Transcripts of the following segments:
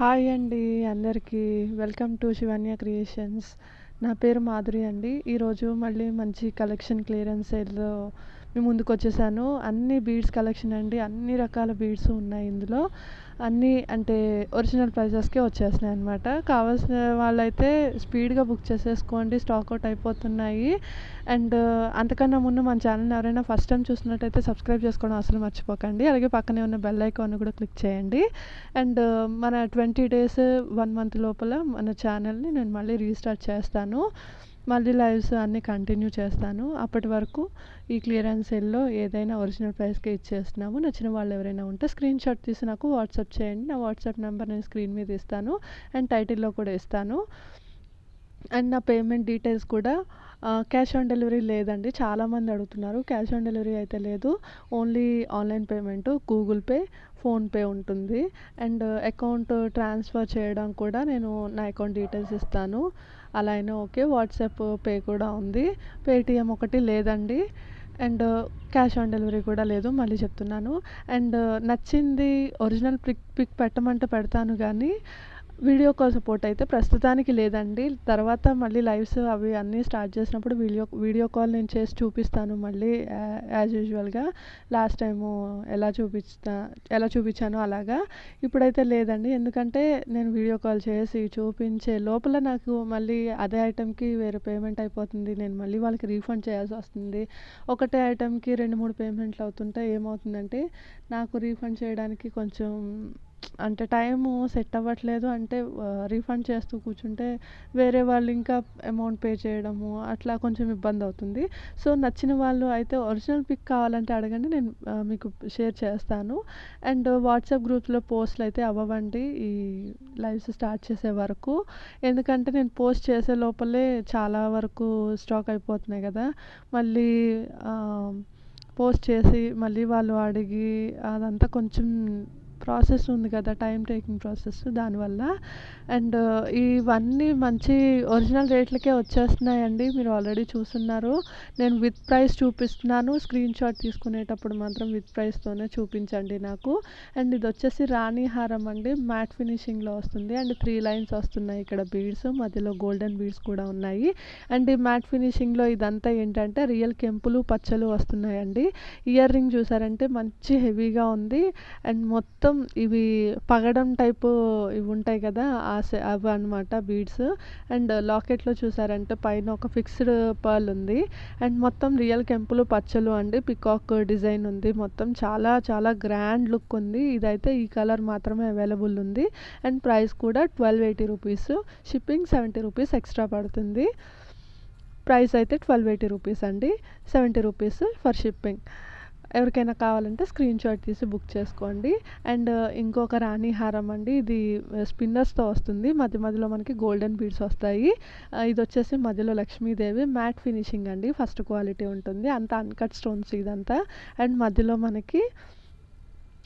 Hi అండి అందరికీ. Welcome to Shivanya creations. నా పేరు మాధురి అండి. ఈరోజు మళ్ళీ మంచి కలెక్షన్ క్లియరెన్స్ సేల్‌లో మీ ముందుకొచ్చేసాను. అన్ని బీడ్స్ కలెక్షన్ అండి. అన్ని రకాల బీడ్స్ ఉన్నాయి ఇందులో. అన్నీ అంటే ఒరిజినల్ ప్రైజెస్‌కే వచ్చేస్తున్నాయన్నమాట. కావాల్సిన వాళ్ళైతే స్పీడ్‌గా బుక్ చేసేసుకోండి. స్టాక్ అవుట్ అయిపోతున్నాయి. అండ్ అంతకన్నా ముందు మన ఛానల్‌ని ఎవరైనా ఫస్ట్ టైం చూస్తున్నట్టయితే సబ్స్క్రైబ్ చేసుకోవడం అసలు మర్చిపోకండి. అలాగే పక్కనే ఉన్న బెల్ ఐకాన్ కూడా క్లిక్ చేయండి. అండ్ మన 20 డేస్ 1 మంత్ లోపల మన ఛానల్ని నేను మళ్ళీ రీస్టార్ట్ చేస్తాను. మళ్ళీ లైవ్స్ అన్నీ కంటిన్యూ చేస్తాను. అప్పటి వరకు ఈ క్లియరెన్స్ సేల్‌లో ఏదైనా ఒరిజినల్ ప్రైస్‌కే ఇచ్చేస్తున్నాము. నచ్చిన వాళ్ళు ఎవరైనా ఉంటే స్క్రీన్ షాట్ తీసి నాకు వాట్సాప్ చేయండి. నా వాట్సాప్ నెంబర్ నేను స్క్రీన్ మీద ఇస్తాను అండ్ టైటిల్లో కూడా ఇస్తాను. అండ్ నా పేమెంట్ డీటెయిల్స్ కూడా క్యాష్ ఆన్ డెలివరీ లేదండి. చాలామంది అడుగుతున్నారు. క్యాష్ ఆన్ డెలివరీ అయితే లేదు. Only online payment Google pay, PhonePe ఉంటుంది. అండ్ అకౌంట్ ట్రాన్స్ఫర్ చేయడం కూడా నేను నా అకౌంట్ డీటెయిల్స్ ఇస్తాను. అలా అయినా ఓకే. వాట్సాప్ పే కూడా ఉంది. పేటీఎం ఒకటి లేదండి. అండ్ క్యాష్ ఆన్ డెలివరీ కూడా లేదు. మళ్ళీ చెప్తున్నాను. అండ్ నచ్చింది ఒరిజినల్ పిక్ పెట్టమంటే పెడతాను కానీ వీడియో కాల్ సపోర్ట్ అయితే ప్రస్తుతానికి లేదండి. తర్వాత మళ్ళీ లైవ్స్ అవి అన్నీ స్టార్ట్ చేసినప్పుడు వీడియో కాల్ నేను చేసి చూపిస్తాను మళ్ళీ యాజ్ యూజువల్‌గా. లాస్ట్ టైము ఎలా చూపించానో అలాగా. ఇప్పుడైతే లేదండి. ఎందుకంటే నేను వీడియో కాల్ చేసి చూపించే లోపల నాకు మళ్ళీ అదే ఐటెంకి వేరే పేమెంట్ అయిపోతుంది. నేను మళ్ళీ వాళ్ళకి రీఫండ్ చేయాల్సి వస్తుంది. ఒకటే ఐటెంకి 2, 3 పేమెంట్లు అవుతుంటే ఏమవుతుందంటే నాకు రీఫండ్ చేయడానికి కొంచెం అంటే టైము సెట్ అవ్వట్లేదు. అంటే రీఫండ్ చేస్తూ కూర్చుంటే వేరే వాళ్ళు ఇంకా అమౌంట్ పే చేయడము అట్లా కొంచెం ఇబ్బంది అవుతుంది. సో నచ్చిన వాళ్ళు అయితే ఒరిజినల్ పిక్ కావాలంటే అడగండి. నేను మీకు షేర్ చేస్తాను. అండ్ వాట్సాప్ గ్రూప్స్‌లో పోస్టులు అయితే అవ్వవండి ఈ లైవ్స్ స్టార్ట్ చేసే వరకు. ఎందుకంటే నేను పోస్ట్ చేసే లోపలే చాలా వరకు స్టాక్ అయిపోతున్నాయి కదా! మళ్ళీ పోస్ట్ చేసి మళ్ళీ వాళ్ళు అడిగి అదంతా కొంచెం ప్రాసెస్ ఉంది కదా! టైమ్ టేకింగ్ ప్రాసెస్ దానివల్ల. అండ్ ఇవన్నీ మంచి ఒరిజినల్ రేట్లకే వచ్చేస్తున్నాయండి. మీరు ఆల్రెడీ చూస్తున్నారు. నేను విత్ ప్రైస్ చూపిస్తున్నాను. స్క్రీన్ షాట్ తీసుకునేటప్పుడు మాత్రం విత్ ప్రైస్‌తోనే చూపించండి నాకు. అండ్ ఇది వచ్చేసి రాణి హారం అండి. మ్యాట్ ఫినిషింగ్‌లో వస్తుంది. అండ్ 3 లైన్స్ వస్తున్నాయి ఇక్కడ బీడ్స్. మధ్యలో గోల్డెన్ బీడ్స్ కూడా ఉన్నాయి. అండ్ ఈ మ్యాట్ ఫినిషింగ్‌లో ఇదంతా ఏంటంటే రియల్ కెంపులు, పచ్చలు వస్తున్నాయండి. ఇయర్ రింగ్ చూసారంటే మంచి హెవీగా ఉంది. అండ్ మొత్తం ఇవి పగడం టైపు ఇవి ఉంటాయి కదా! అవి అన్నమాట బీడ్స్. అండ్ లాకెట్‌లో చూసారంటే పైన ఒక ఫిక్స్డ్ పర్ల్ ఉంది. అండ్ మొత్తం రియల్ కెంపులు, పచ్చలు అండి. పికాక్ డిజైన్ ఉంది. మొత్తం చాలా చాలా గ్రాండ్ లుక్ ఉంది. ఇదైతే ఈ కలర్ మాత్రమే అవైలబుల్ ఉంది. అండ్ ప్రైస్ కూడా 1280 రూపీస్. షిప్పింగ్ 70 రూపీస్ ఎక్స్ట్రా పడుతుంది. ప్రైస్ అయితే 1280 రూపీస్ అండి. 70 రూపీస్ ఫర్ షిప్పింగ్. ఎవరికైనా కావాలంటే స్క్రీన్ షాట్ తీసి బుక్ చేసుకోండి. అండ్ ఇంకొక రాణి హారం అండి. ఇది స్పిన్నర్స్‌తో వస్తుంది. మధ్యలో మనకి గోల్డెన్ బీడ్స్ వస్తాయి. ఇది వచ్చేసి మధ్యలో లక్ష్మీదేవి మ్యాట్ ఫినిషింగ్ అండి. ఫస్ట్ క్వాలిటీ ఉంటుంది. అంతా అన్‌కట్ స్టోన్స్ ఇదంతా. అండ్ మధ్యలో మనకి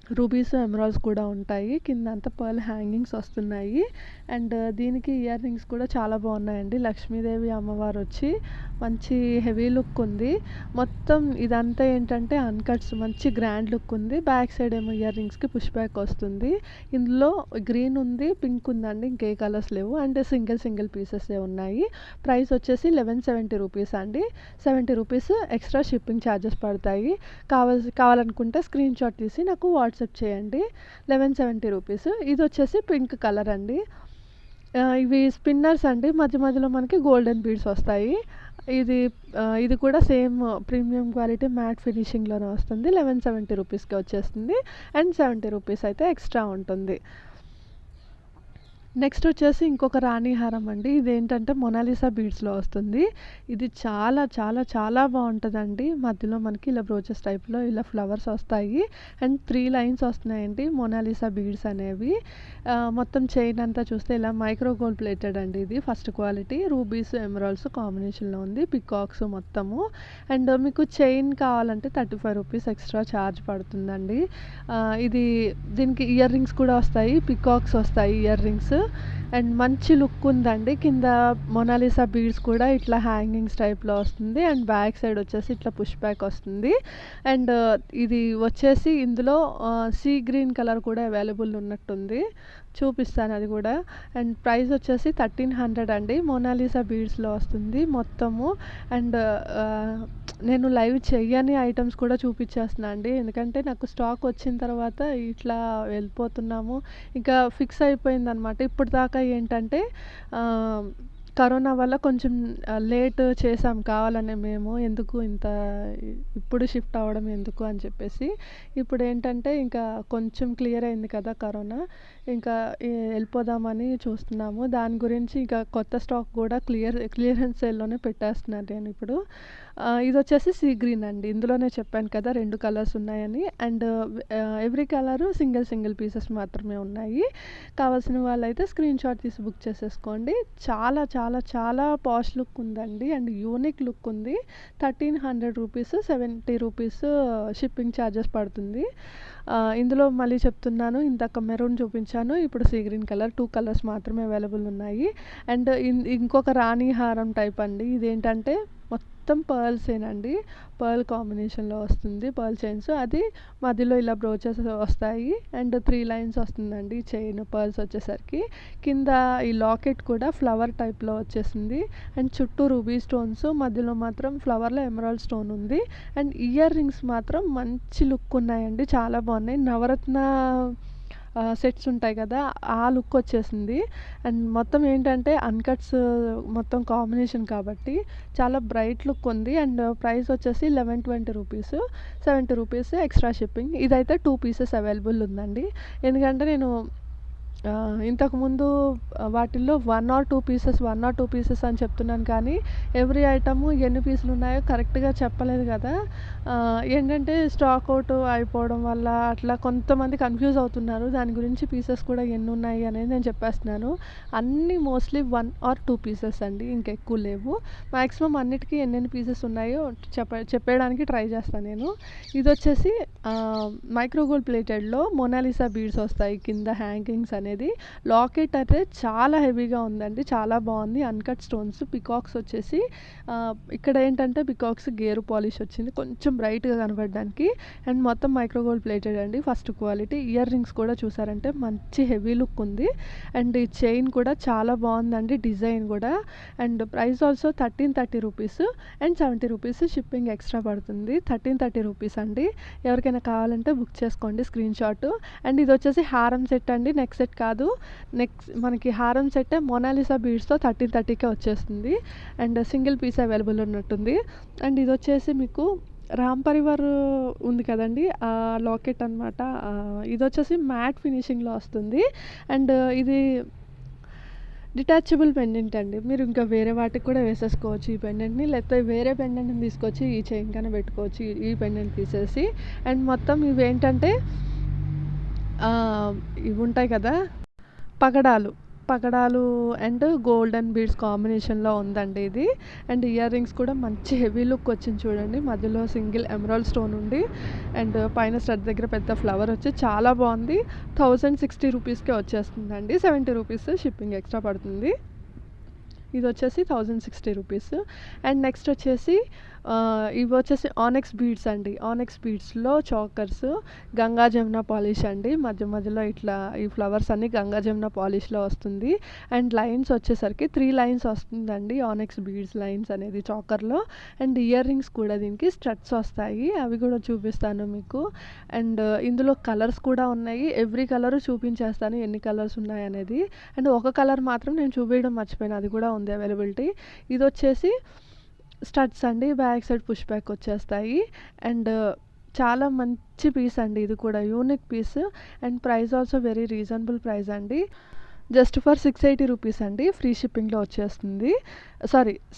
రూబీస్, ఎమరాల్డ్స్ కూడా ఉంటాయి. కిందంతా పర్ల్ హ్యాంగింగ్స్ వస్తున్నాయి. అండ్ దీనికి ఇయర్ రింగ్స్ కూడా చాలా బాగున్నాయండి. లక్ష్మీదేవి అమ్మవారు వచ్చి మంచి హెవీ లుక్ ఉంది. మొత్తం ఇదంతా ఏంటంటే అన్కట్స్ మంచి గ్రాండ్ లుక్ ఉంది. బ్యాక్ సైడ్ ఏమో ఇయర్ రింగ్స్‌కి పుష్ బ్యాక్ వస్తుంది. ఇందులో గ్రీన్ ఉంది, పింక్ ఉందండి. ఇంకే కలర్స్ లేవు. అండ్ సింగిల్ పీసెసే ఉన్నాయి. ప్రైస్ వచ్చేసి 1170 రూపీస్ అండి. 70 రూపీస్ ఎక్స్ట్రా షిప్పింగ్ ఛార్జెస్ పడతాయి. కావాలనుకుంటే స్క్రీన్ షాట్ తీసి నాకు వాట్సాప్ చేయండి. 1170 రూపీస్. ఇది వచ్చేసి పింక్ కలర్ అండి. ఇవి స్పిన్నర్స్ అండి. మధ్యలో మనకి గోల్డెన్ బీడ్స్ వస్తాయి. ఇది కూడా సేమ్ ప్రీమియం క్వాలిటీ మ్యాట్ ఫినిషింగ్‌లోనే వస్తుంది. 1170 రూపీస్‌కి వచ్చేస్తుంది. అండ్ 70 రూపీస్ అయితే ఎక్స్ట్రా ఉంటుంది. నెక్స్ట్ వచ్చేసి ఇంకొక రాణి హారం అండి. ఇదేంటంటే మొనాలిసా బీడ్స్‌లో వస్తుంది. ఇది చాలా చాలా చాలా బాగుంటుందండి. మధ్యలో మనకి ఇలా బ్రోచెస్ టైప్‌లో ఇలా ఫ్లవర్స్ వస్తాయి. అండ్ 3 లైన్స్ వస్తున్నాయండి మొనాలిసా బీడ్స్ అనేవి. మొత్తం చైన్ అంతా చూస్తే ఇలా మైక్రో గోల్డ్ ప్లేటెడ్ అండి. ఇది ఫస్ట్ క్వాలిటీ. రూబీస్, ఎమరాల్డ్స్ కాంబినేషన్‌లో ఉంది. పికాక్స్ మొత్తము. అండ్ మీకు చైన్ కావాలంటే 35 రూపీస్ ఎక్స్ట్రా ఛార్జ్ పడుతుందండి. దీనికి ఇయర్ రింగ్స్ కూడా వస్తాయి. పికాక్స్ వస్తాయి ఇయర్ రింగ్స్. అండ్ మంచి లుక్ ఉందండి. కింద మొనాలిసా బీడ్స్ కూడా ఇట్లా హ్యాంగింగ్స్ టైప్‌లో వస్తుంది. అండ్ బ్యాక్ సైడ్ వచ్చేసి ఇట్లా పుష్ బ్యాక్ వస్తుంది. అండ్ ఇది వచ్చేసి ఇందులో సీ గ్రీన్ కలర్ కూడా అవైలబుల్ ఉన్నట్టుంది. చూపిస్తాను అది కూడా. అండ్ ప్రైస్ వచ్చేసి 1300 అండి. మోనాలిసా బీడ్స్లో వస్తుంది మొత్తము. అండ్ నేను లైవ్ చెయ్యని ఐటమ్స్ కూడా చూపించేస్తున్నా అండి, ఎందుకంటే నాకు స్టాక్ వచ్చిన తర్వాత ఇట్లా వెళ్ళిపోతున్నాము, ఇంకా ఫిక్స్ అయిపోయిందనమాట. ఇప్పుడు దాకా ఏంటంటే కరోనా వల్ల కొంచెం లేట్ చేసాం కావాలనే మేము, ఎందుకు ఇంత ఇప్పుడు షిఫ్ట్ అవ్వడం ఎందుకు అని చెప్పేసి. ఇప్పుడు ఏంటంటే ఇంకా కొంచెం క్లియర్ అయింది కదా కరోనా, ఇంకా వెళ్ళిపోదామని చూస్తున్నాము. దాని గురించి ఇంకా కొత్త స్టాక్ కూడా క్లియరెన్స్ సేల్లోనే పెట్టేస్తున్నాను నేను ఇప్పుడు. ఇది వచ్చేసి సీ గ్రీన్ అండి. ఇందులోనే చెప్పాను కదా 2 కలర్స్ ఉన్నాయని. And every colour single pieces మాత్రమే ఉన్నాయి. కావాల్సిన వాళ్ళైతే స్క్రీన్ షాట్ తీసి బుక్ చేసేసుకోండి. చాలా చాలా చాలా పాష్ లుక్ ఉందండి, అండ్ యూనిక్ లుక్ ఉంది. 1300 రూపీస్, 70 రూపీస్ షిప్పింగ్ ఛార్జెస్ పడుతుంది. ఇందులో మళ్ళీ చెప్తున్నాను, ఇందాక మెరూన్ చూపించాను, ఇప్పుడు సీ గ్రీన్ కలర్, 2 కలర్స్ మాత్రమే అవైలబుల్ ఉన్నాయి. అండ్ ఇంకొక రాణి హారం టైప్ అండి. ఇదేంటంటే మొత్తం పర్ల్సేనండి, పర్ల్ కాంబినేషన్లో వస్తుంది, పర్ల్ చైన్స్. అది మధ్యలో ఇలా బ్రోచెస్ వస్తాయి అండ్ 3 లైన్స్ వస్తుందండి చైన్ పర్ల్స్ వచ్చేసరికి. కింద ఈ లాకెట్ కూడా ఫ్లవర్ టైప్లో వచ్చేసింది, అండ్ చుట్టూ రూబీ స్టోన్స్, మధ్యలో మాత్రం ఫ్లవర్లో ఎమరాల్డ్ స్టోన్ ఉంది. అండ్ ఇయర్ రింగ్స్ మాత్రం మంచి లుక్ ఉన్నాయండి, చాలా బాగున్నాయి. నవరత్న సెట్స్ ఉంటాయి కదా, ఆ లుక్ వచ్చేసింది. అండ్ మొత్తం ఏంటంటే అన్కట్స్ మొత్తం కాంబినేషన్ కాబట్టి చాలా బ్రైట్ లుక్ ఉంది. అండ్ ప్రైస్ వచ్చేసి 1120 రూపీస్, 70 రూపీస్ ఎక్స్ట్రా షిప్పింగ్. ఇదైతే 2 పీసెస్ అవైలబుల్ ఉందండి, ఎందుకంటే నేను ఇంతకుముందు వాటిల్లో 1 or 2 పీసెస్ అని చెప్తున్నాను, కానీ ఎవ్రీ ఐటమ్ ఎన్ని పీసులు ఉన్నాయో కరెక్ట్గా చెప్పలేదు కదా. ఏంటంటే స్టాక్ అవుట్ అయిపోవడం వల్ల అట్లా కొంతమంది కన్ఫ్యూజ్ అవుతున్నారు. దాని గురించి పీసెస్ కూడా ఎన్ని ఉన్నాయి అనేది నేను చెప్పేస్తున్నాను. అన్నీ మోస్ట్లీ 1 or 2 పీసెస్ అండి, ఇంకెక్కువ లేవు. మ్యాక్సిమం అన్నిటికీ ఎన్నెన్ని పీసెస్ ఉన్నాయో చెప్పడానికి ట్రై చేస్తాను నేను. ఇది వచ్చేసి మైక్రోగోల్డ్ ప్లేటెడ్లో మోనాలిసా బీడ్స్ వస్తాయి కింద హ్యాంగింగ్స్ అనేది. లాకెట్ అయితే చాలా హెవీగా ఉందండి, చాలా బాగుంది. అన్కట్ స్టోన్స్, పికాక్స్ వచ్చేసి ఇక్కడ ఏంటంటే పికాక్స్ గేరు పాలిష్ వచ్చింది కొంచెం బ్రైట్గా కనబడడానికి. అండ్ మొత్తం మైక్రోగోల్డ్ ప్లేటెడ్ అండి, ఫస్ట్ క్వాలిటీ. ఇయర్ రింగ్స్ కూడా చూసారంటే మంచి హెవీ లుక్ ఉంది. అండ్ ఈ చైన్ కూడా చాలా బాగుందండి, డిజైన్ కూడా. And price also 1330 rupees and 70 rupees shipping extra పడుతుంది. 1330 రూపీస్ అండి. ఎవరికైనా కావాలంటే బుక్ చేసుకోండి స్క్రీన్ షాట్. అండ్ ఇది వచ్చేసి హారం సెట్ అండి, నెక్ సెట్ కాదు. నెక్స్ట్ మనకి హారం సెట్ మోనాలిసా బీడ్స్తో 1330కే వచ్చేస్తుంది. అండ్ సింగిల్ పీస్ అవైలబుల్ ఉన్నట్టుంది. అండ్ ఇది వచ్చేసి మీకు రామ్ పరివార్ ఉంది కదండి, ఆ లాకెట్ అనమాట. ఇది వచ్చేసి మ్యాట్ ఫినిషింగ్లో వస్తుంది. అండ్ ఇది డిటాచబుల్ పెండెంట్ అండి, మీరు ఇంకా వేరే వాటికి కూడా వేసేసుకోవచ్చు ఈ పెండెంట్ని, లేకపోతే వేరే పెండెంట్ని తీసుకొచ్చి ఈ చైన్ కన్నా పెట్టుకోవచ్చు ఈ పెండెంట్ తీసేసి. అండ్ మొత్తం ఇవి ఏంటంటే ఇవి ఉంటాయి కదా పగడాలు అండ్ గోల్డెన్ బీడ్స్ కాంబినేషన్లో ఉందండి ఇది. అండ్ ఇయర్ రింగ్స్ కూడా మంచి హెవీ లుక్ వచ్చింది చూడండి, మధ్యలో సింగిల్ ఎమరాల్డ్ స్టోన్ ఉంది. అండ్ పైన స్టడ్ దగ్గర పెద్ద ఫ్లవర్ వచ్చి చాలా బాగుంది. 1060 రూపీస్కే వచ్చేస్తుందండి, 70 రూపీస్ షిప్పింగ్ ఎక్స్ట్రా పడుతుంది. ఇది వచ్చేసి 1060 రూపీస్. అండ్ నెక్స్ట్ వచ్చేసి ఇవి వచ్చేసి ఆనెక్స్ బీడ్స్ అండి. ఆనెక్స్ బీడ్స్లో చాకర్స్, గంగా జమున పాలిష్ అండి. మధ్యలో ఇట్లా ఈ ఫ్లవర్స్ అన్నీ గంగా జమున పాలిష్లో వస్తుంది. అండ్ లైన్స్ వచ్చేసరికి 3 లైన్స్ వస్తుందండి, ఆనెక్స్ బీడ్స్ లైన్స్ అనేది చాకర్లో. అండ్ ఇయర్ రింగ్స్ కూడా దీనికి స్టడ్స్ వస్తాయి, అవి కూడా చూపిస్తాను మీకు. అండ్ ఇందులో కలర్స్ కూడా ఉన్నాయి, ఎవ్రీ కలర్ చూపించేస్తాను ఎన్ని కలర్స్ ఉన్నాయి అనేది. అండ్ ఒక కలర్ మాత్రం నేను చూపించడం మర్చిపోయాను, అది కూడా ఉంది అవైలబిలిటీ. ఇది వచ్చేసి స్టడ్స్ అండి, బ్యాక్ సైడ్ పుష్ బ్యాక్ వచ్చేస్తాయి. అండ్ చాలా మంచి పీస్ అండి, ఇది కూడా unique piece. And price also very reasonable price అండి, జస్ట్ ఫర్ 680 రూపీస్ అండి, ఫ్రీ షిప్పింగ్లో వచ్చేస్తుంది.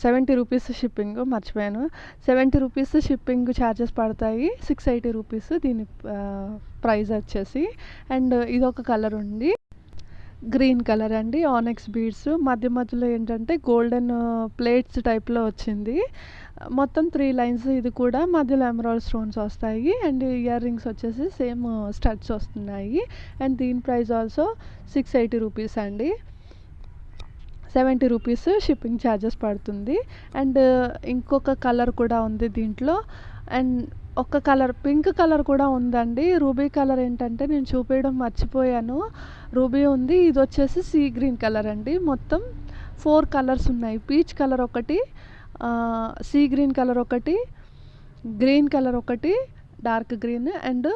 70 రూపీస్ షిప్పింగ్, మర్చిపోయాను. 70 రూపీస్ షిప్పింగ్ ఛార్జెస్ పడతాయి, 680 రూపీస్ దీని ప్రైస్ వచ్చేసి. అండ్ ఇదొక కలర్ ఉంది, గ్రీన్ కలర్ అండి, ఆనెక్స్ బీడ్స్. మధ్యలో ఏంటంటే గోల్డెన్ ప్లేట్స్ టైప్లో వచ్చింది. మొత్తం 3 లైన్స్, ఇది కూడా మధ్యలో ఎమరాల్డ్ స్టోన్స్ వస్తాయి. అండ్ ఇయర్ రింగ్స్ వచ్చేసి సేమ్ స్టడ్స్ వస్తున్నాయి. అండ్ దీని ప్రైస్ ఆల్సో 680 రూపీస్ అండి, 70 రూపీస్ షిప్పింగ్ ఛార్జెస్ పడుతుంది. అండ్ ఇంకొక కలర్ కూడా ఉంది దీంట్లో. అండ్ ఒక కలర్ పింక్ కలర్ కూడా ఉందండి. రూబీ కలర్ ఏంటంటే నేను చూపించడం మర్చిపోయాను. రూబీ ఉంది. ఇది వచ్చేసి సీ గ్రీన్ కలర్ అండి. మొత్తం 4 కలర్స్ ఉన్నాయి. పీచ్ కలర్ ఒకటి, సీ గ్రీన్ కలర్ ఒకటి, గ్రీన్ కలర్ ఒకటి, dark green and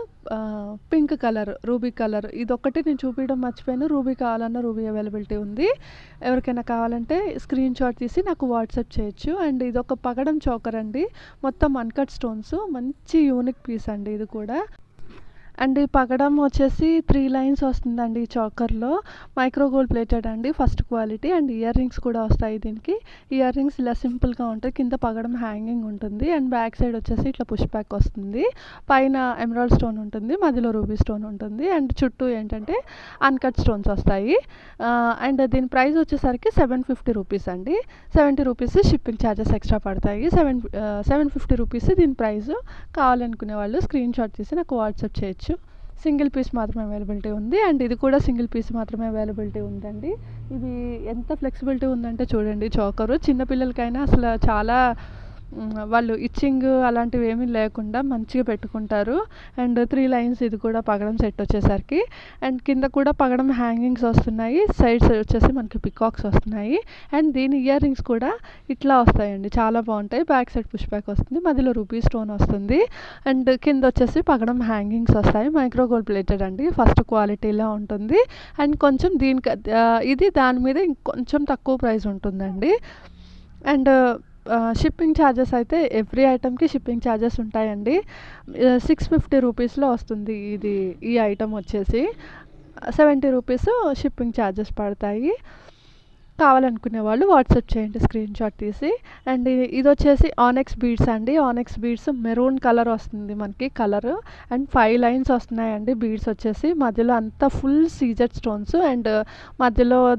pink colour ruby colour. ఇదొక్కటి నేను చూపించడం మర్చిపోయాను. రూబీ కావాలన్నా రూబీ అవైలబిలిటీ ఉంది. ఎవరికైనా కావాలంటే స్క్రీన్ షాట్ తీసి నాకు వాట్సాప్ చేయొచ్చు. అండ్ ఇదొక పగడం చోకర్ అండి. మొత్తం అన్కట్ స్టోన్స్, మంచి యూనిక్ పీస్ అండి ఇది కూడా. అండ్ ఈ పగడం వచ్చేసి 3 లైన్స్ వస్తుందండి ఈ చాకర్లో. మైక్రో గోల్డ్ ప్లేటెడ్ అండి, first quality. And earrings కూడా వస్తాయి దీనికి. ఇయర్ రింగ్స్ ఇలా సింపుల్గా ఉంటాయి. కింద పగడం హ్యాంగింగ్ ఉంటుంది. అండ్ బ్యాక్ సైడ్ వచ్చేసి ఇట్లా పుష్ బ్యాక్ వస్తుంది. పైన ఎమరాల్డ్ స్టోన్ ఉంటుంది, మధ్యలో రూబీ స్టోన్ ఉంటుంది. అండ్ చుట్టూ ఏంటంటే అన్కట్ స్టోన్స్ వస్తాయి. అండ్ దీని ప్రైస్ వచ్చేసరికి 750 రూపీస్ అండి. 70 రూపీస్ షిప్పింగ్ ఛార్జెస్ ఎక్స్ట్రా పడతాయి. 750 రూపీస్ దీని ప్రైస్. కావాలనుకునే వాళ్ళు స్క్రీన్ షాట్ తీసి నాకు వాట్సాప్ చేయొచ్చు. సింగిల్ పీస్ మాత్రమే అవైలబిలిటీ ఉంది. అండ్ ఇది కూడా సింగిల్ పీస్ మాత్రమే అవైలబిలిటీ ఉందండి. ఇది ఎంత ఫ్లెక్సిబిలిటీ ఉందంటే చూడండి, చోకరు చిన్నపిల్లలకైనా అసలు చాలా వాళ్ళు ఇచ్చింగ్ అలాంటివి ఏమీ లేకుండా మంచిగా పెట్టుకుంటారు. అండ్ 3 లైన్స్ ఇది కూడా పగడం సెట్ వచ్చేసరికి. అండ్ కింద కూడా పగడం హ్యాంగింగ్స్ వస్తున్నాయి. సైడ్స్ వచ్చేసి మనకి పికాక్స్ వస్తున్నాయి. అండ్ దీని ఇయర్ రింగ్స్ కూడా ఇట్లా వస్తాయండి, చాలా బాగుంటాయి. బ్యాక్ సైడ్ పుష్ బ్యాక్ వస్తుంది, మధ్యలో రూబీ స్టోన్ వస్తుంది. అండ్ కింద వచ్చేసి పగడం హ్యాంగింగ్స్ వస్తాయి. మైక్రో గోల్డ్ ప్లేటెడ్ అండి, ఫస్ట్ క్వాలిటీలో ఉంటుంది. అండ్ కొంచెం దీనికి ఇది దాని మీద ఇంకొంచెం తక్కువ ప్రైస్ ఉంటుందండి. అండ్ షిప్పింగ్ ఛార్జెస్ అయితే ఎవ్రీ ఐటమ్కి షిప్పింగ్ ఛార్జెస్ ఉంటాయండి. 650 రూపీస్లో వస్తుంది ఈ ఐటమ్ వచ్చేసి. 70 రూపీస్ షిప్పింగ్ ఛార్జెస్ పడతాయి. కావాలనుకునే వాళ్ళు వాట్సాప్ చేయండి స్క్రీన్ షాట్ తీసి. అండ్ ఇది వచ్చేసి ఆనెక్స్ బీడ్స్ అండి. ఆనెక్స్ బీడ్స్ మెరూన్ కలర్ వస్తుంది మనకి కలర్. అండ్ 5 లైన్స్ వస్తున్నాయండి బీడ్స్ వచ్చేసి. మధ్యలో అంతా ఫుల్ సీజెడ్ స్టోన్స్. అండ్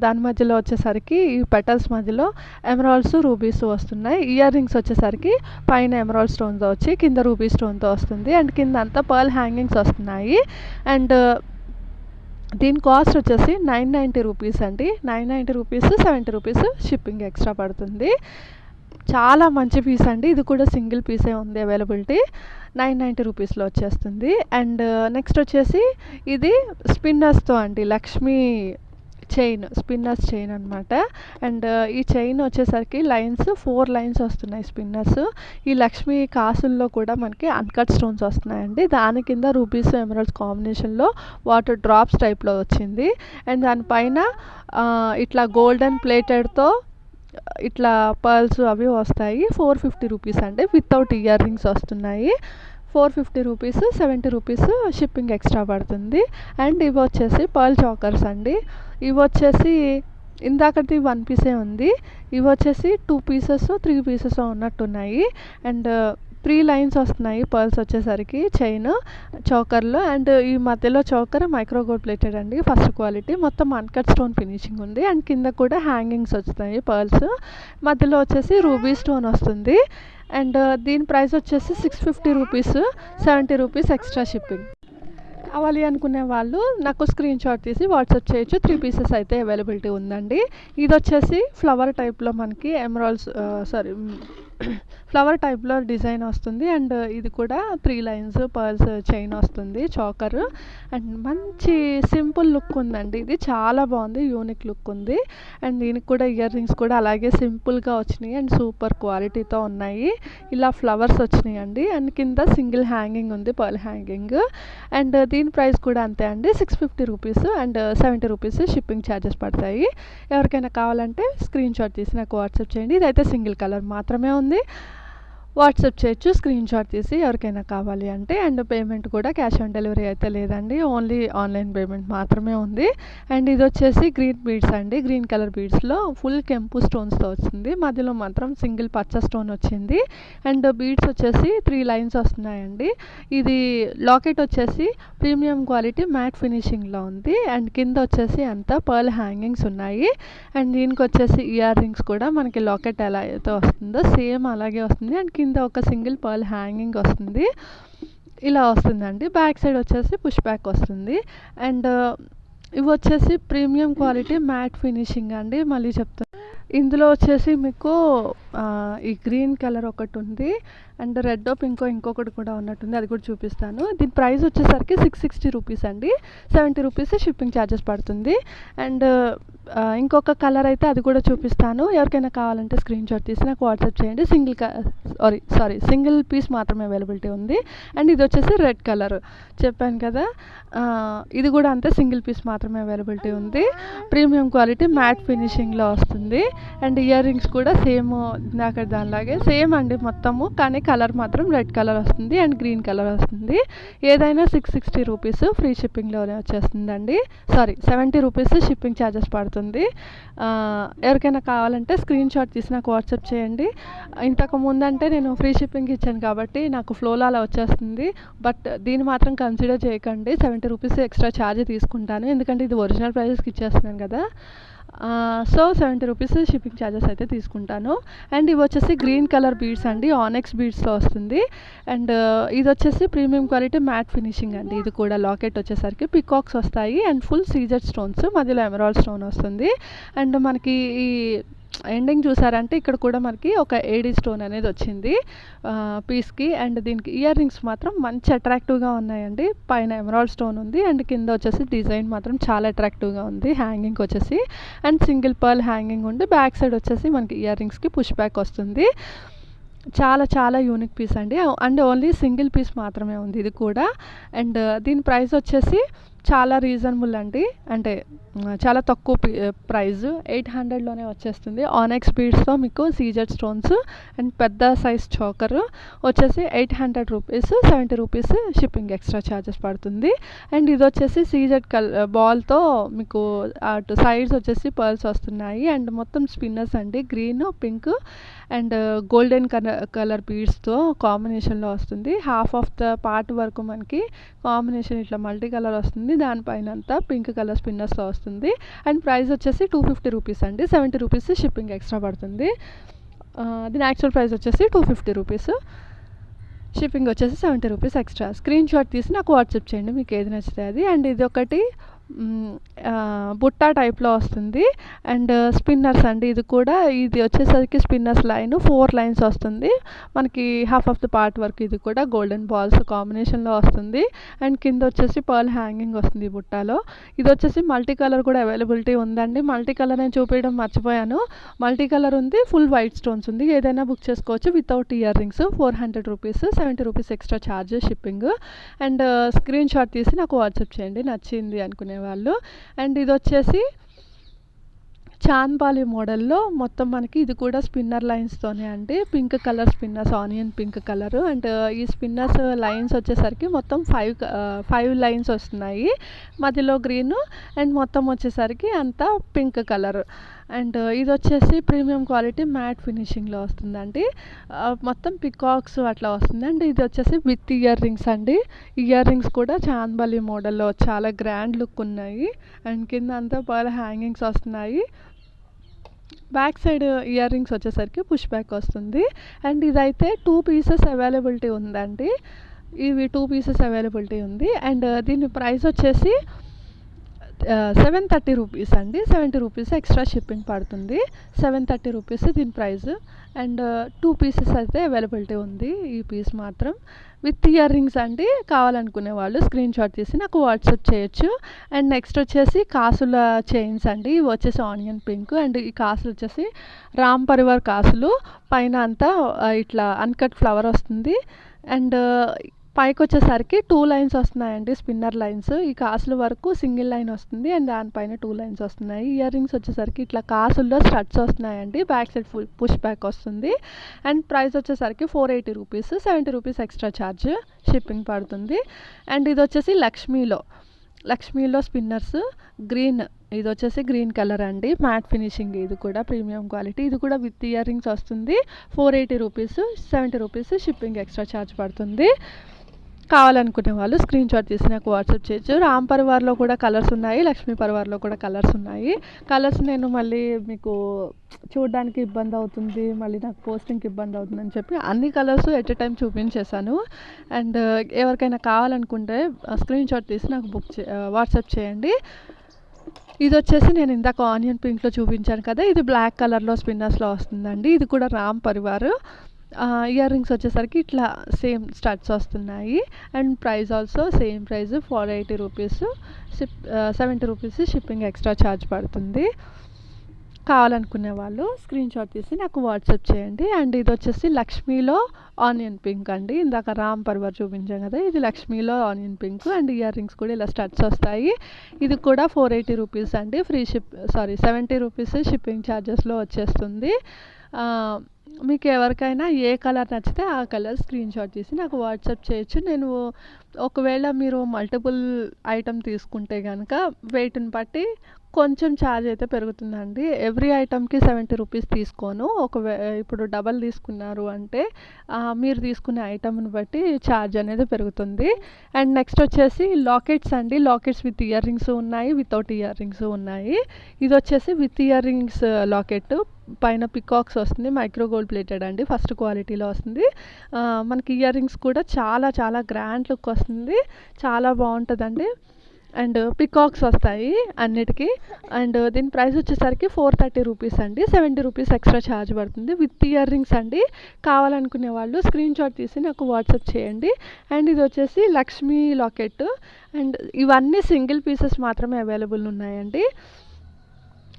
దాని మధ్యలో వచ్చేసరికి ఈ పెటల్స్ మధ్యలో ఎమరాల్డ్స్ రూబీస్ వస్తున్నాయి. ఇయర్ రింగ్స్ వచ్చేసరికి పైన ఎమరాల్డ్ స్టోన్తో వచ్చి కింద రూబీ స్టోన్తో వస్తుంది. అండ్ కింద అంతా పర్ల్ హ్యాంగింగ్స్ వస్తున్నాయి. అండ్ దీని కాస్ట్ వచ్చేసి 990 రూపీస్ అండి. 990 రూపీస్, 70 రూపీస్ షిప్పింగ్ ఎక్స్ట్రా పడుతుంది. చాలా మంచి పీస్ అండి. ఇది కూడా సింగిల్ పీసే ఉంది అవైలబిలిటీ. 990 రూపీస్లో వచ్చేస్తుంది. అండ్ నెక్స్ట్ వచ్చేసి ఇది స్పిన్నర్స్తో అండి, లక్ష్మీ చైన్, స్పిన్నర్స్ చైన్ అనమాట. అండ్ ఈ చైన్ వచ్చేసరికి 4 లైన్స్ వస్తున్నాయి స్పిన్నర్స్. ఈ లక్ష్మీ కాసుల్లో కూడా మనకి అన్కట్ స్టోన్స్ వస్తున్నాయండి. దాని కింద రూబీస్ ఎమరాల్డ్స్ కాంబినేషన్లో వాటర్ డ్రాప్స్ టైప్లో వచ్చింది. అండ్ దానిపైన ఇట్లా గోల్డెన్ ప్లేటెడ్తో ఇట్లా పర్ల్స్ అవి వస్తాయి. 450 రూపీస్ అండి. వితౌట్ ఇయర్ రింగ్స్ వస్తున్నాయి. 450 రూపీస్, 70 రూపీస్ షిప్పింగ్ ఎక్స్ట్రా పడుతుంది. అండ్ ఇవి వచ్చేసి పర్ల్ చాకర్స్ అండి. ఇవి వచ్చేసి ఇందాకటి 1 పీసే ఉంది. ఇవి వచ్చేసి 2 పీసెస్ 3 పీసెస్ ఉన్నట్టున్నాయి. అండ్ 3 లైన్స్ వస్తున్నాయి పర్ల్స్ వచ్చేసరికి చైన్ చోకర్లో. అండ్ ఈ మధ్యలో చోకర్ మైక్రో గోల్డ్ ప్లేటెడ్ అండి, ఫస్ట్ క్వాలిటీ. మొత్తం అన్కట్ స్టోన్ ఫినిషింగ్ ఉంది. అండ్ కింద కూడా హ్యాంగింగ్స్ వస్తాయి పర్ల్స్. మధ్యలో వచ్చేసి రూబీ స్టోన్ వస్తుంది. అండ్ దీని ప్రైస్ వచ్చేసి 650 రూపీస్, 70 రూపీస్ ఎక్స్ట్రా షిప్పింగ్. కావాలి అనుకునే వాళ్ళు నాకు స్క్రీన్ షాట్ తీసి వాట్సాప్ చేయొచ్చు. 3 పీసెస్ అయితే అవైలబిలిటీ ఉందండి. ఇది వచ్చేసి ఫ్లవర్ టైప్లో మనకి ఎమరాల్డ్స్ ఫ్లవర్ టైప్లో డిజైన్ వస్తుంది. అండ్ ఇది కూడా 3 లైన్స్ పర్ల్స్ చైన్ వస్తుంది చోకర్. అండ్ మంచి సింపుల్ లుక్ ఉందండి. ఇది చాలా బాగుంది, యూనిక్ లుక్ ఉంది. అండ్ దీనికి కూడా ఇయర్ రింగ్స్ కూడా అలాగే సింపుల్గా వచ్చినాయి. అండ్ సూపర్ క్వాలిటీతో ఉన్నాయి. ఇలా ఫ్లవర్స్ వచ్చినాయి అండి. అండ్ కింద సింగిల్ హ్యాంగింగ్ ఉంది, పర్ల్ హ్యాంగింగ్. అండ్ దీని ప్రైస్ కూడా అంతే అండి, 650 rupees. And 70 rupees shipping charges పడతాయి. ఎవరికైనా కావాలంటే స్క్రీన్ షాట్ తీసి నాకు వాట్సాప్ చేయండి. ఇదైతే సింగిల్ కలర్ మాత్రమే ఉంది. వాట్సాప్ చేయొచ్చు స్క్రీన్ షాట్ తీసి ఎవరికైనా కావాలి అంటే. అండ్ పేమెంట్ కూడా క్యాష్ ఆన్ డెలివరీ అయితే లేదండి, ఓన్లీ ఆన్లైన్ పేమెంట్ మాత్రమే ఉంది. అండ్ ఇది వచ్చేసి గ్రీన్ బీడ్స్ అండి. గ్రీన్ కలర్ బీడ్స్లో ఫుల్ కెంపు స్టోన్స్తో వచ్చింది. మధ్యలో మాత్రం సింగిల్ పచ్చ స్టోన్ వచ్చింది. అండ్ బీడ్స్ వచ్చేసి 3 లైన్స్ వస్తున్నాయండి. ఇది లాకెట్ వచ్చేసి ప్రీమియం క్వాలిటీ మ్యాట్ ఫినిషింగ్లో ఉంది. అండ్ కింద వచ్చేసి అంతా పర్ల్ హ్యాంగింగ్స్ ఉన్నాయి. అండ్ దీనికి వచ్చేసి ఇయర్ రింగ్స్ కూడా మనకి లాకెట్ ఎలా అయితే వస్తుందో సేమ్ అలాగే వస్తుంది. అండ్ కింద ఒక సింగిల్ పర్ల్ హ్యాంగింగ్ వస్తుంది. ఇలా వస్తుందండి. బ్యాక్ సైడ్ వచ్చేసి పుష్ బ్యాక్ వస్తుంది. అండ్ ఇవి వచ్చేసి ప్రీమియం క్వాలిటీ మ్యాట్ ఫినిషింగ్ అండి. మళ్ళీ చెప్తాను, ఇందులో వచ్చేసి మీకు ఈ గ్రీన్ కలర్ ఒకటి ఉంది అండ్ రెడ్ పింకో ఇంకొకటి కూడా ఉన్నట్టుంది, అది కూడా చూపిస్తాను. దీని ప్రైస్ వచ్చేసరికి 660 రూపీస్ అండి. 70 రూపీస్ షిప్పింగ్ ఛార్జెస్ పడుతుంది. అండ్ ఇంకొక కలర్ అయితే అది కూడా చూపిస్తాను. ఎవరికైనా కావాలంటే స్క్రీన్ షాట్ తీసి నాకు వాట్సాప్ చేయండి. సింగిల్ పీస్ మాత్రమే అవైలబిలిటీ ఉంది. అండ్ ఇది వచ్చేసి రెడ్ కలర్ చెప్పాను కదా, ఇది కూడా అంతే, సింగిల్ పీస్ మాత్రమే అవైలబిలిటీ ఉంది. ప్రీమియం క్వాలిటీ మ్యాట్ ఫినిషింగ్లో వస్తుంది. అండ్ ఇయర్ రింగ్స్ కూడా సేమ్ నాకు దానిలాగే సేమ్ అండి మొత్తము, కానీ కలర్ మాత్రం రెడ్ కలర్ వస్తుంది అండ్ గ్రీన్ కలర్ వస్తుంది. ఏదైనా 660 రూపీస్ ఫ్రీ షిప్పింగ్లోనే వచ్చేస్తుందండి. 70 రూపీస్ షిప్పింగ్ ఛార్జెస్ పడుతుంది. ఎవరికైనా కావాలంటే స్క్రీన్ షాట్ తీసి నాకు వాట్సాప్ చేయండి. ఇంతకు ముందంటే నేను ఫ్రీ షిప్పింగ్ ఇచ్చాను కాబట్టి నాకు ఫ్లోలో అలా వచ్చేస్తుంది. బట్ దీన్ని మాత్రం కన్సిడర్ చేయకండి, 70 రూపీస్ ఎక్స్ట్రా ఛార్జ్ తీసుకుంటాను, ఎందుకంటే ఇది ఒరిజినల్ ప్రైజెస్కి ఇచ్చేస్తున్నాను కదా. 70 రూపీస్ షిప్పింగ్ ఛార్జెస్ అయితే తీసుకుంటాను. అండ్ ఇవి వచ్చేసి గ్రీన్ కలర్ బీడ్స్ అండి, ఆనెక్స్ బీడ్స్లో వస్తుంది. అండ్ ఇది వచ్చేసి ప్రీమియం క్వాలిటీ మ్యాట్ ఫినిషింగ్ అండి. ఇది కూడా లాకెట్ వచ్చేసరికి పికాక్స్ వస్తాయి అండ్ ఫుల్ సీజెడ్ స్టోన్స్, మధ్యలో ఎమరాల్డ్ స్టోన్ వస్తుంది. అండ్ మనకి ఈ ఎండింగ్ చూసారంటే ఇక్కడ కూడా మనకి ఒక ఏడీ స్టోన్ అనేది వచ్చింది పీస్కి. అండ్ దీనికి ఇయర్ రింగ్స్ మాత్రం మంచి అట్రాక్టివ్గా ఉన్నాయండి. పైన ఎమరాల్డ్ స్టోన్ ఉంది అండ్ కింద వచ్చేసి డిజైన్ మాత్రం చాలా అట్రాక్టివ్గా ఉంది. హ్యాంగింగ్ వచ్చేసి అండ్ సింగిల్ పర్ల్ హ్యాంగింగ్ ఉండి బ్యాక్ సైడ్ వచ్చేసి మనకి ఇయర్ రింగ్స్కి పుష్ బ్యాక్ వస్తుంది. చాలా చాలా యూనిక్ పీస్ అండి. అండ్ ఓన్లీ సింగిల్ పీస్ మాత్రమే ఉంది ఇది కూడా. అండ్ దీని ప్రైస్ వచ్చేసి చాలా రీజనబుల్ అండి, అంటే చాలా తక్కువ ప్రైస్ 800లోనే వచ్చేస్తుంది. ఆనెక్స్ బీడ్స్తో మీకు సీజెడ్ స్టోన్స్ అండ్ పెద్ద సైజ్ చోకర్ వచ్చేసి 800 rupees, 70 rupees shipping extra charges పడుతుంది. అండ్ ఇది వచ్చేసి సీజెడ్ బాల్తో మీకు అటు సైడ్స్ వచ్చేసి పర్ల్స్ వస్తున్నాయి. అండ్ మొత్తం స్పిన్నర్స్ అండి, green pink and golden colour బీడ్స్తో కాంబినేషన్లో వస్తుంది. హాఫ్ ఆఫ్ ద పార్ట్ వరకు మనకి కాంబినేషన్ ఇట్లా మల్టీ కలర్ వస్తుంది, దానిపైన అంతా పింక్ కలర్ స్పిన్నర్స్తో వస్తుంది. అండ్ ప్రైస్ వచ్చేసి 250 రూపీస్ అండి, 70 రూపీస్ షిప్పింగ్ ఎక్స్ట్రా పడుతుంది. దీని యాక్చువల్ ప్రైస్ వచ్చేసి 250 రూపీస్, షిప్పింగ్ వచ్చేసి 70 రూపీస్ ఎక్స్ట్రా. స్క్రీన్ షాట్ తీసి నాకు వాట్సాప్ చేయండి మీకు ఏది నచ్చితే అది. అండ్ ఇది ఒకటి బుట్టా టైప్లో వస్తుంది అండ్ స్పిన్నర్స్ అండి. ఇది వచ్చేసరికి స్పిన్నర్స్ లైన్ 4 లైన్స్ వస్తుంది మనకి, హాఫ్ ఆఫ్ ద పార్ట్ వరకు. ఇది కూడా గోల్డెన్ బాల్స్ కాంబినేషన్లో వస్తుంది అండ్ కింద వచ్చేసి పర్ల్ హ్యాంగింగ్ వస్తుంది ఈ బుట్టాలో. ఇది వచ్చేసి మల్టీ కలర్ కూడా అవైలబిలిటీ ఉందండి. మల్టీ కలర్ నేను చూపించడం మర్చిపోయాను, మల్టీ కలర్ ఉంది, ఫుల్ వైట్ స్టోన్స్ ఉంది. ఏదైనా బుక్ చేసుకోవచ్చు without ear rings. 400 rupees, 70 rupees extra charge shipping. And screen shot తీసి నాకు వాట్సాప్ చేయండి నచ్చింది అనుకునే వాళ్ళు. అండ్ ఇది వచ్చేసి చాన్బాలి మోడల్లో మొత్తం మనకి ఇది కూడా స్పిన్నర్ లైన్స్తోనే అండి, pink colour spinners, onion pink colour. And ఈ స్పిన్నర్స్ లైన్స్ వచ్చేసరికి మొత్తం 5 లైన్స్ వస్తున్నాయి, మధ్యలో గ్రీన్ అండ్ మొత్తం వచ్చేసరికి అంతా పింక్ కలర్. అండ్ ఇది వచ్చేసి ప్రీమియం క్వాలిటీ మ్యాట్ ఫినిషింగ్లో వస్తుందండి, మొత్తం పికాక్స్ అట్లా వస్తుంది. అండ్ ఇది వచ్చేసి విత్ ఇయర్ రింగ్స్ అండి. ఇయర్ రింగ్స్ కూడా చాన్బాలి మోడల్లో చాలా గ్రాండ్ లుక్ ఉన్నాయి. అండ్ కింద అంతా పర్ల్ హ్యాంగింగ్స్ వస్తున్నాయి. బ్యాక్ సైడ్ ఇయర్ రింగ్స్ వచ్చేసరికి పుష్ బ్యాక్ వస్తుంది. అండ్ ఇదైతే 2 పీసెస్ అవైలబిలిటీ ఉందండి, ఇవి 2 పీసెస్ అవైలబిలిటీ ఉంది. అండ్ దీని ప్రైస్ వచ్చేసి 730 రూపీస్ అండి, 70 రూపీస్ ఎక్స్ట్రా షిప్పింగ్ పడుతుంది. 730 రూపీస్ దీని ప్రైస్. అండ్ 2 పీసెస్ అయితే అవైలబిలిటీ ఉంది, ఈ పీస్ మాత్రం విత్ ఇయర్ రింగ్స్ అండి. కావాలనుకునే వాళ్ళు స్క్రీన్ షాట్ తీసి నాకు వాట్సాప్ చేయొచ్చు. అండ్ నెక్స్ట్ వచ్చేసి కాసుల చైన్స్ అండి, ఇవి వచ్చేసి ఆనియన్ పింక్. అండ్ ఈ కాసులు వచ్చేసి రామ్ పరివార్ కాసులు, పైన అంతా ఇట్లా అన్కట్ ఫ్లవర్ వస్తుంది. అండ్ పైకి వచ్చేసరికి 2 లైన్స్ వస్తున్నాయండి, స్పిన్నర్ లైన్స్. ఈ కాసుల వరకు సింగిల్ లైన్ వస్తుంది అండ్ దానిపైన 2 లైన్స్ వస్తున్నాయి. ఇయర్ రింగ్స్ వచ్చేసరికి ఇట్లా కాసుల్లో స్టడ్స్ వస్తున్నాయండి, back side full push back వస్తుంది. అండ్ ప్రైస్ వచ్చేసరికి 480 rupees, 70 rupees extra charge shipping పడుతుంది. అండ్ ఇది వచ్చేసి లక్ష్మీలో స్పిన్నర్స్ గ్రీన్, ఇది వచ్చేసి గ్రీన్ కలర్ అండి, మ్యాట్ ఫినిషింగ్. ఇది కూడా ప్రీమియం క్వాలిటీ, ఇది కూడా విత్ ఇయర్ రింగ్స్ వస్తుంది. 480 rupees, 70 rupees shipping extra charge పడుతుంది. కావాలనుకునే వాళ్ళు స్క్రీన్ షాట్ తీసి నాకు వాట్సాప్ చేయొచ్చు. రామ్ పరివార్లో కూడా కలర్స్ ఉన్నాయి, లక్ష్మీ పరివార్లో కూడా కలర్స్ ఉన్నాయి. కలర్స్ నేను మళ్ళీ మీకు చూడడానికి ఇబ్బంది అవుతుంది, మళ్ళీ నాకు పోస్టింగ్కి ఇబ్బంది అవుతుందని చెప్పి అన్ని కలర్స్ ఎట్ ఎ టైం చూపించేశాను. అండ్ ఎవరికైనా కావాలనుకుంటే స్క్రీన్ షాట్ తీసి నాకు వాట్సాప్ చేయండి. ఇది వచ్చేసి నేను ఇందాక ఆనియన్ పింక్లో చూపించాను కదా, ఇది బ్లాక్ కలర్లో స్పిన్నర్స్లో వస్తుందండి. ఇది కూడా రామ్ పరివార్. ఇయర్ రింగ్స్ వచ్చేసరికి ఇట్లా సేమ్ స్టడ్స్ వస్తున్నాయి. And price also same price 480 rupees. 70 rupees shipping extra charge పడుతుంది. కావాలనుకునే వాళ్ళు స్క్రీన్ షాట్ తీసి నాకు వాట్సాప్ చేయండి. అండ్ ఇది వచ్చేసి లక్ష్మీలో ఆనియన్ పింక్ అండి. ఇందాక రామ్ పరివార్ చూపించాం కదా, ఇది లక్ష్మీలో onion pink. And earrings కూడా ఇలా స్టడ్స్ వస్తాయి. ఇది కూడా 480 రూపీస్ అండి. 70 రూపీస్ షిప్పింగ్ ఛార్జెస్లో వచ్చేస్తుంది. మీకు ఎవరికైనా ఏ కలర్ నచ్చితే ఆ కలర్ స్క్రీన్ షాట్ తీసి నాకు వాట్సాప్ చేయొచ్చు. నేను ఒకవేళ మీరు మల్టిపుల్ ఐటమ్ తీసుకుంటే కనుక వెయిట్ని బట్టి కొంచెం ఛార్జ్ అయితే పెరుగుతుందండి. ఎవ్రీ ఐటమ్కి 70 రూపీస్ తీసుకోను. ఇప్పుడు డబల్ తీసుకున్నారు అంటే మీరు తీసుకునే ఐటమ్ని బట్టి ఛార్జ్ అనేది పెరుగుతుంది. అండ్ నెక్స్ట్ వచ్చేసి లాకెట్స్ అండి. లాకెట్స్ విత్ ఇయర్ రింగ్స్ ఉన్నాయి, వితౌట్ ఇయర్ రింగ్స్ ఉన్నాయి. ఇది వచ్చేసి విత్ ఇయర్ రింగ్స్ లాకెట్, పైన పికాక్స్ వస్తుంది, మైక్రో గోల్డ్ ప్లేటెడ్ అండి, ఫస్ట్ క్వాలిటీలో వస్తుంది. మనకి ఇయర్ రింగ్స్ కూడా చాలా చాలా గ్రాండ్ లుక్ వస్తుంది, చాలా బాగుంటుందండి. అండ్ పికాక్స్ వస్తాయి అన్నిటికీ. అండ్ దీని ప్రైస్ వచ్చేసరికి 430 రూపీస్ అండి. 70 రూపీస్ ఎక్స్ట్రా ఛార్జ్ పడుతుంది. విత్ ఇయర్ రింగ్స్ అండి. కావాలనుకునే వాళ్ళు స్క్రీన్ షాట్ తీసి నాకు వాట్సాప్ చేయండి. అండ్ ఇది వచ్చేసి లక్ష్మీ లాకెట్. అండ్ ఇవన్నీ సింగిల్ పీసెస్ మాత్రమే అవైలబుల్ ఉన్నాయండి.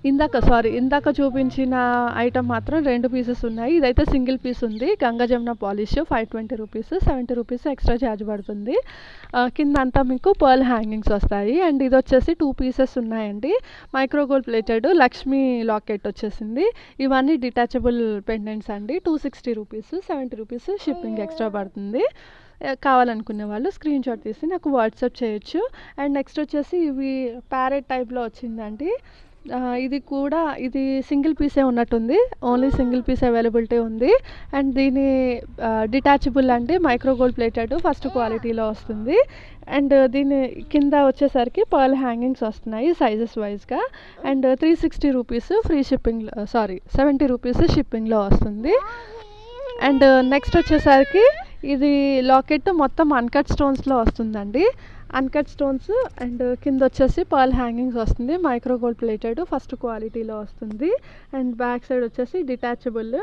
ఇందాక చూపించిన ఐటమ్ మాత్రం 2 పీసెస్ ఉన్నాయి. ఇదైతే సింగిల్ పీస్ ఉంది. Ganga Jamuna polish 520 rupees. 70 rupees extra charge పడుతుంది. కింద అంతా మీకు పర్ల్ హ్యాంగింగ్స్ వస్తాయి. అండ్ ఇది వచ్చేసి 2 పీసెస్ ఉన్నాయండి. Micro gold plated Lakshmi locket వచ్చేసింది. ఇవన్నీ డిటాచబుల్ పెండెంట్స్ అండి. 260 రూపీస్. 70 రూపీస్ షిప్పింగ్ ఎక్స్ట్రా పడుతుంది. కావాలనుకునే వాళ్ళు స్క్రీన్ షాట్ తీసి నాకు వాట్సాప్ చేయొచ్చు. అండ్ నెక్స్ట్ వచ్చేసి ఇవి ప్యారెట్ టైప్లో వచ్చిందండి. ఇది సింగిల్ పీసే ఉన్నట్టుంది. ఓన్లీ సింగిల్ పీస్ అవైలబిలిటీ ఉంది. అండ్ దీని డిటాచబుల్ అండి, మైక్రో గోల్డ్ ప్లేటెడ్ ఫస్ట్ క్వాలిటీలో వస్తుంది. అండ్ దీని కింద వచ్చేసరికి పర్ల్ హ్యాంగింగ్స్ వస్తున్నాయి సైజెస్ వైజ్గా. And 360 rupees free shipping, 70 rupees షిప్పింగ్లో వస్తుంది. అండ్ నెక్స్ట్ వచ్చేసరికి ఇది లాకెట్ మొత్తం అన్కట్ స్టోన్స్లో వస్తుందండి. అన్కట్ స్టోన్స్ అండ్ కింద వచ్చేసి పర్ల్ హ్యాంగింగ్స్ వస్తుంది. మైక్రో గోల్డ్ ప్లేటెడ్ ఫస్ట్ క్వాలిటీలో వస్తుంది. అండ్ బ్యాక్ సైడ్ వచ్చేసి డిటాచబుల్.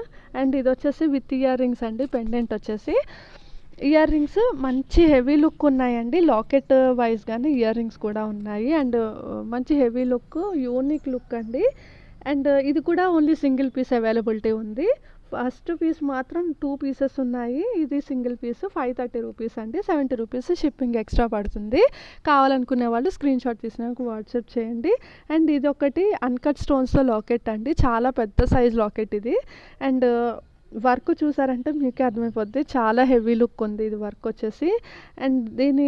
అండ్ ఇది వచ్చేసి విత్ ఇయర్ రింగ్స్ అండి. పెండెంట్ వచ్చేసి ఇయర్ రింగ్స్ మంచి హెవీ లుక్ ఉన్నాయండి. లాకెట్ వైజ్ కానీ ఇయర్ రింగ్స్ కూడా ఉన్నాయి. అండ్ మంచి హెవీ లుక్, యూనిక్ లుక్ అండి. అండ్ ఇది కూడా ఓన్లీ సింగిల్ పీస్ అవైలబిలిటీ ఉంది. ఫస్ట్ పీస్ మాత్రం 2 పీసెస్ ఉన్నాయి. ఇది సింగిల్ పీస్ 530 రూపీస్ అండి. 70 రూపీస్ షిప్పింగ్ ఎక్స్ట్రా పడుతుంది. కావాలనుకునే వాళ్ళు స్క్రీన్ షాట్ తీసి నాకు వాట్సాప్ చేయండి. అండ్ ఇది ఒకటి అన్కట్ స్టోన్స్తో లాకెట్ అండి. చాలా పెద్ద సైజ్ లాకెట్ ఇది. అండ్ వర్క్ చూసారంటే మీకే అర్థమైపోద్ది, చాలా హెవీ లుక్ ఉంది ఇది వర్క్ వచ్చేసి. అండ్ దీని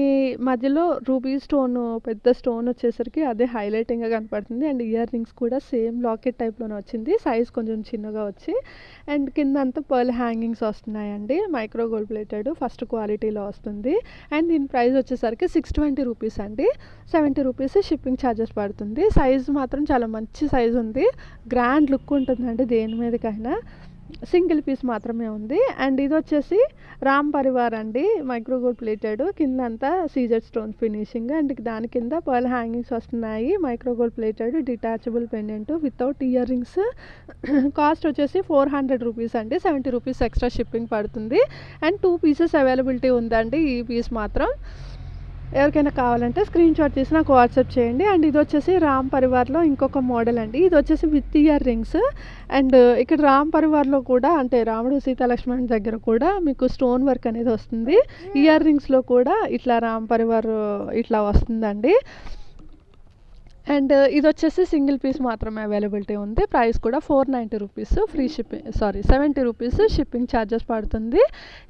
మధ్యలో రూబీ స్టోన్, పెద్ద స్టోన్ వచ్చేసరికి అదే హైలైటింగ్గా కనపడుతుంది. అండ్ ఇయర్ రింగ్స్ కూడా సేమ్ లాకెట్ టైప్లోనే వచ్చింది, సైజ్ కొంచెం చిన్నగా వచ్చి. అండ్ కింద అంతా పర్ల్ హ్యాంగింగ్స్ వస్తున్నాయండి. మైక్రో గోల్డ్ ప్లేటెడ్ ఫస్ట్ క్వాలిటీలో వస్తుంది. అండ్ దీని ప్రైస్ వచ్చేసరికి 620 రూపీస్ అండి. 70 రూపీస్ షిప్పింగ్ ఛార్జెస్ పడుతుంది. సైజ్ మాత్రం చాలా మంచి సైజ్ ఉంది, గ్రాండ్ లుక్ ఉంటుందండి దేని మీదకైనా. సింగిల్ పీస్ మాత్రమే ఉంది. అండ్ ఇది వచ్చేసి రామ్ పరివార్ అండి. మైక్రో గోల్డ్ ప్లేటెడ్ కింద అంతా సీజర్ స్టోన్ ఫినిషింగ్. అండ్ దాని కింద పర్ల్ హ్యాంగింగ్స్ వస్తున్నాయి. Micro gold plated detachable pendant without ear rings. Cost వచ్చేసి 400 రూపీస్ అండి. 70 రూపీస్ ఎక్స్ట్రా షిప్పింగ్ పడుతుంది. అండ్ 2 పీసెస్ అవైలబిలిటీ ఉందండి. ఈ పీస్ మాత్రం ఎవరికైనా కావాలంటే స్క్రీన్ షాట్ తీసి నాకు వాట్సాప్ చేయండి. అండ్ ఇది వచ్చేసి రామ్ పరివార్లో ఇంకొక మోడల్ అండి. ఇది వచ్చేసి విత్ ఇయర్ రింగ్స్. అండ్ ఇక్కడ రామ్ పరివార్లో కూడా అంటే రాముడు సీతా లక్ష్మణ్ దగ్గర కూడా మీకు స్టోన్ వర్క్ అనేది వస్తుంది. ఇయర్ రింగ్స్లో కూడా ఇట్లా రామ్ పరివార్ ఇట్లా వస్తుందండి. అండ్ ఇది వచ్చేసి సింగిల్ పీస్ మాత్రమే అవైలబిలిటీ ఉంది. ప్రైస్ కూడా 490 rupees free shipping, 70 rupees shipping charges పడుతుంది.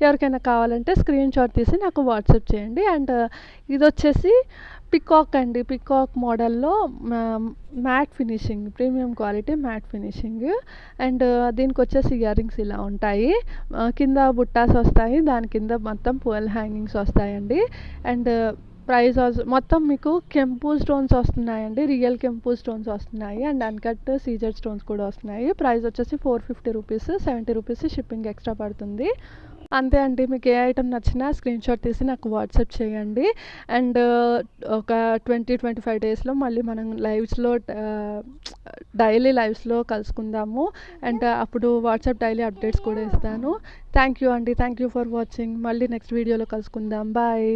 ఎవరికైనా కావాలంటే స్క్రీన్ షాట్ తీసి నాకు వాట్సాప్ చేయండి. అండ్ ఇది వచ్చేసి పికాక్ అండి. పికాక్ మోడల్లో matte finishing, premium quality matte finishing. And దీనికి వచ్చేసి ఇయర్ రింగ్స్ ఇలా ఉంటాయి. కింద బుట్టాస్ వస్తాయి, దాని కింద మొత్తం పర్ల్ హ్యాంగింగ్స్ వస్తాయండి. అండ్ ప్రైస్ మొత్తం మీకు కెంపు స్టోన్స్ వస్తున్నాయండి. రియల్ కెంపు స్టోన్స్ వస్తున్నాయి. అండ్ అన్కట్ సీజర్ స్టోన్స్ కూడా వస్తున్నాయి. ప్రైస్ వచ్చేసి 450 రూపీస్. 70 రూపీస్ షిప్పింగ్ ఎక్స్ట్రా పడుతుంది. అంతే అండి. మీకు ఏ ఐటెమ్ నచ్చినా స్క్రీన్‌షాట్ తీసి నాకు వాట్సాప్ చేయండి. అండ్ ఒక 25 డేస్‌లో మళ్ళీ మనం డైలీ లైవ్స్‌లో కలుసుకుందాము. అండ్ అప్పుడు వాట్సాప్ డైలీ అప్డేట్స్ కూడా ఇస్తాను. థ్యాంక్ యూ అండి. Thank you for watching. మళ్ళీ నెక్స్ట్ వీడియోలో కలుసుకుందాం. బాయ్.